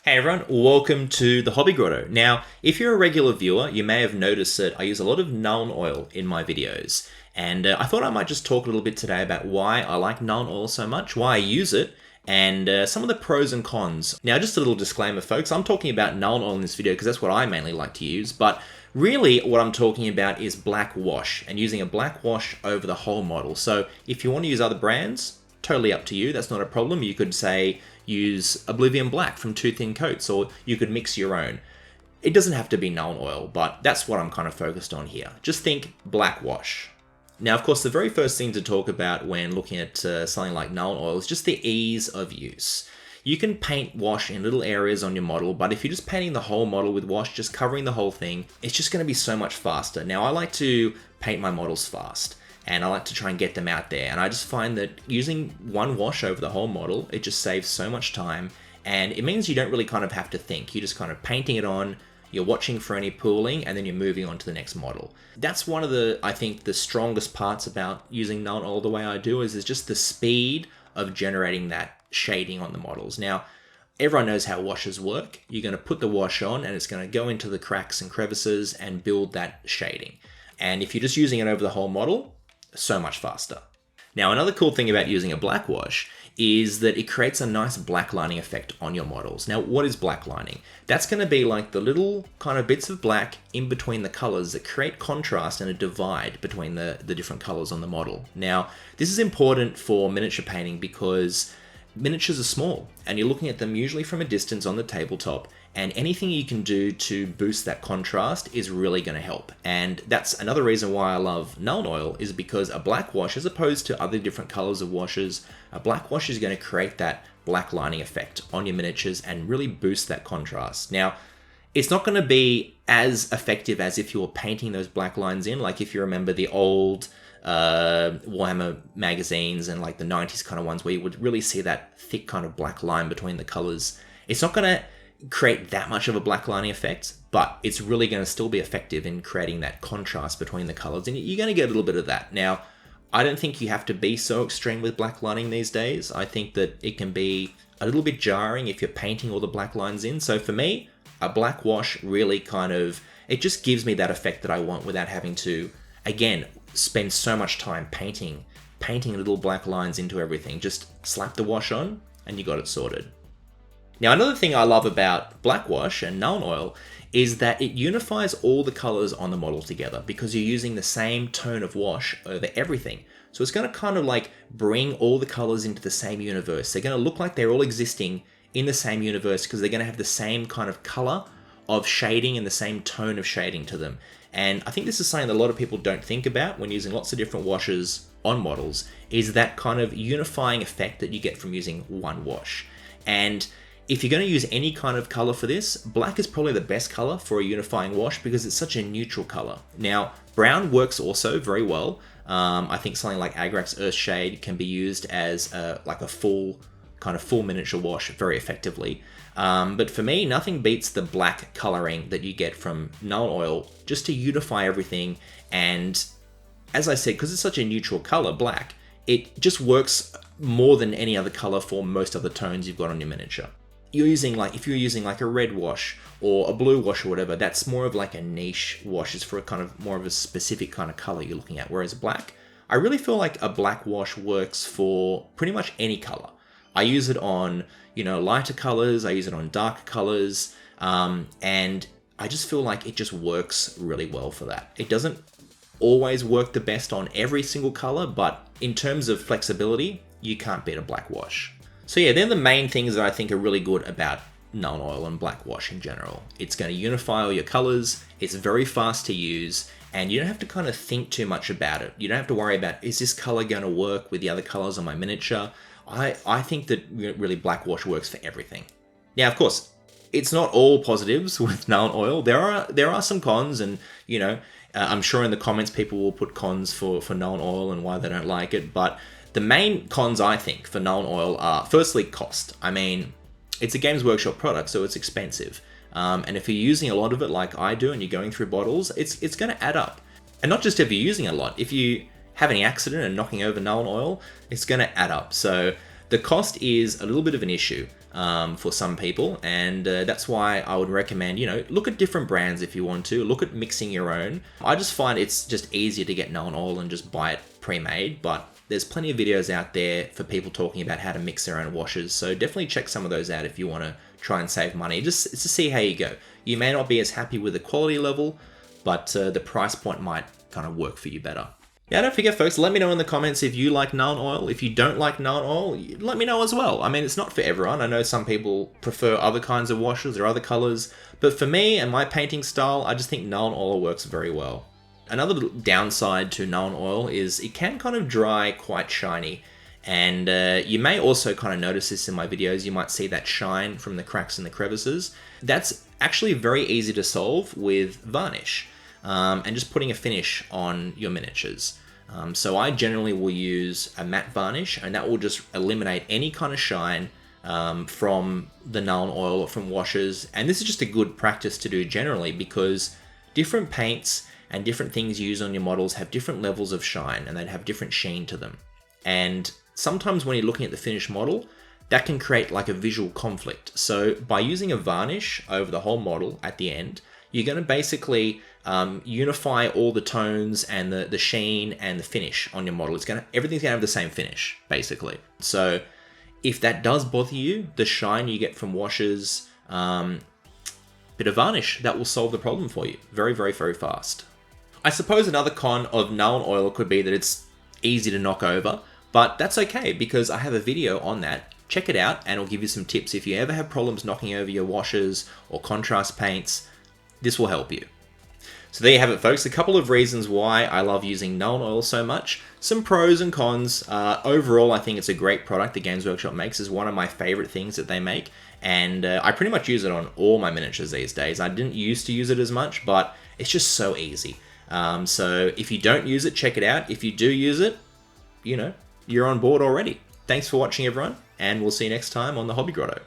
Hey everyone, welcome to the Hobby Grotto. Now, if you're a regular viewer, you may have noticed that I use a lot of Nuln Oil in my videos. And I thought I might just talk a little bit today about why I like Nuln Oil so much, why I use it, and some of the pros and cons. Now, just a little disclaimer, folks, I'm talking about Nuln Oil in this video because that's what I mainly like to use, but really what I'm talking about is black wash, and using a black wash over the whole model. So if you want to use other brands, totally up to you, that's not a problem. You could say use Oblivion Black from Two Thin Coats, or you could mix your own. It doesn't have to be Nuln Oil, but that's what I'm kind of focused on here. Just think black wash. Now, of course, the very first thing to talk about when looking at something like Nuln Oil is just the ease of use. You can paint wash in little areas on your model, but if you're just painting the whole model with wash, just covering the whole thing, it's just going to be so much faster. Now, I like to paint my models fast, and I like to try and get them out there. And I just find that using one wash over the whole model, it just saves so much time. And it means you don't really kind of have to think. You're just kind of painting it on, you're watching for any pooling, and then you're moving on to the next model. That's one of the, I think, the strongest parts about using Nuln Oil the way I do is just the speed of generating that shading on the models. Now, everyone knows how washes work. You're going to put the wash on and it's going to go into the cracks and crevices and build that shading. And if you're just using it over the whole model, so much faster. Now, another cool thing about using a black wash is that it creates a nice black lining effect on your models. Now, what is black lining? That's going to be like the little kind of bits of black in between the colors that create contrast and a divide between the different colors on the model. Now, this is important for miniature painting because miniatures are small and you're looking at them usually from a distance on the tabletop, and anything you can do to boost that contrast is really going to help. And that's another reason why I love Nuln Oil, is because a black wash, as opposed to other different colors of washes, a black wash is going to create that black lining effect on your miniatures and really boost that contrast. Now, it's not going to be as effective as if you were painting those black lines in, like if you remember the old warhammer magazines and like the 90s kind of ones where you would really see that thick kind of black line between the colors. It's not going to create that much of a black lining effect, but it's really going to still be effective in creating that contrast between the colors, and you're going to get a little bit of that. Now, I don't think you have to be so extreme with black lining these days. I think that it can be a little bit jarring if you're painting all the black lines in. So for me, a black wash really kind of, it just gives me that effect that I want without having to, again, spend so much time painting little black lines into everything. Just slap the wash on and you got it sorted. Now, another thing I love about black wash and Nuln Oil is that it unifies all the colors on the model together because you're using the same tone of wash over everything. So it's going to kind of like bring all the colors into the same universe. They're going to look like they're all existing in the same universe because they're going to have the same kind of color of shading and the same tone of shading to them. And I think this is something that a lot of people don't think about when using lots of different washes on models, is that kind of unifying effect that you get from using one wash. And if you're going to use any kind of color for this, black is probably the best color for a unifying wash because it's such a neutral color. Now, brown works also very well. I think something like Agrax Earthshade can be used as like a full miniature wash very effectively. But for me, nothing beats the black coloring that you get from Nuln Oil just to unify everything. And as I said, because it's such a neutral color, black, it just works more than any other color for most of the tones you've got on your miniature. You're using if you're using like a red wash or a blue wash or whatever, that's more of like a niche wash. It's for a kind of more of a specific kind of color you're looking at. Whereas black, I really feel like a black wash works for pretty much any color. I use it on, lighter colors. I use it on darker colors. And I just feel like it just works really well for that. It doesn't always work the best on every single color, but in terms of flexibility, you can't beat a black wash. So yeah, they're the main things that I think are really good about Nuln Oil and black wash in general. It's going to unify all your colors, it's very fast to use, and you don't have to kind of think too much about it. You don't have to worry about, is this color going to work with the other colors on my miniature? I think that really black wash works for everything. Now, of course, it's not all positives with Nuln Oil. There are some cons, and I'm sure in the comments people will put cons for Nuln Oil and why they don't like it, but the main cons, I think, for Nuln Oil are, firstly, cost. I mean, it's a Games Workshop product, so it's expensive. And if you're using a lot of it like I do and you're going through bottles, it's going to add up. And not just if you're using a lot. If you have any accident and knocking over Nuln Oil, it's going to add up. So the cost is a little bit of an issue. for some people, and that's why I would recommend, look at different brands if you want to. Look at mixing your own. I just find it's just easier to get Nuln Oil and just buy it pre-made, but there's plenty of videos out there for people talking about how to mix their own washes, so definitely check some of those out if you want to try and save money, just to see how you go. You may not be as happy with the quality level, but the price point might kind of work for you better. Yeah, don't forget, folks, let me know in the comments if you like Nuln Oil. If you don't like Nuln Oil, let me know as well. I mean, it's not for everyone. I know some people prefer other kinds of washes or other colors, but for me and my painting style, I just think Nuln Oil works very well. Another downside to Nuln Oil is it can kind of dry quite shiny, and you may also kind of notice this in my videos. You might see that shine from the cracks and the crevices. That's actually very easy to solve with varnish. And just putting a finish on your miniatures. So I generally will use a matte varnish, and that will just eliminate any kind of shine from the Nuln Oil or from washes. And this is just a good practice to do generally, because different paints and different things you use on your models have different levels of shine, and they'd have different sheen to them. And sometimes when you're looking at the finished model, that can create like a visual conflict. So by using a varnish over the whole model at the end, you're going to basically unify all the tones and the sheen and the finish on your model. Everything's going to have the same finish, basically. So if that does bother you, the shine you get from washes, bit of varnish, that will solve the problem for you very, very, very fast. I suppose another con of Nuln Oil could be that it's easy to knock over, but that's okay because I have a video on that. Check it out and it'll give you some tips. If you ever have problems knocking over your washes or contrast paints, this will help you. So there you have it, folks. A couple of reasons why I love using Nuln Oil so much. Some pros and cons. Overall, I think it's a great product the Games Workshop makes. Is one of my favorite things that they make. And I pretty much use it on all my miniatures these days. I didn't used to use it as much, but it's just so easy. So if you don't use it, check it out. If you do use it, you're on board already. Thanks for watching, everyone. And we'll see you next time on the Hobby Grotto.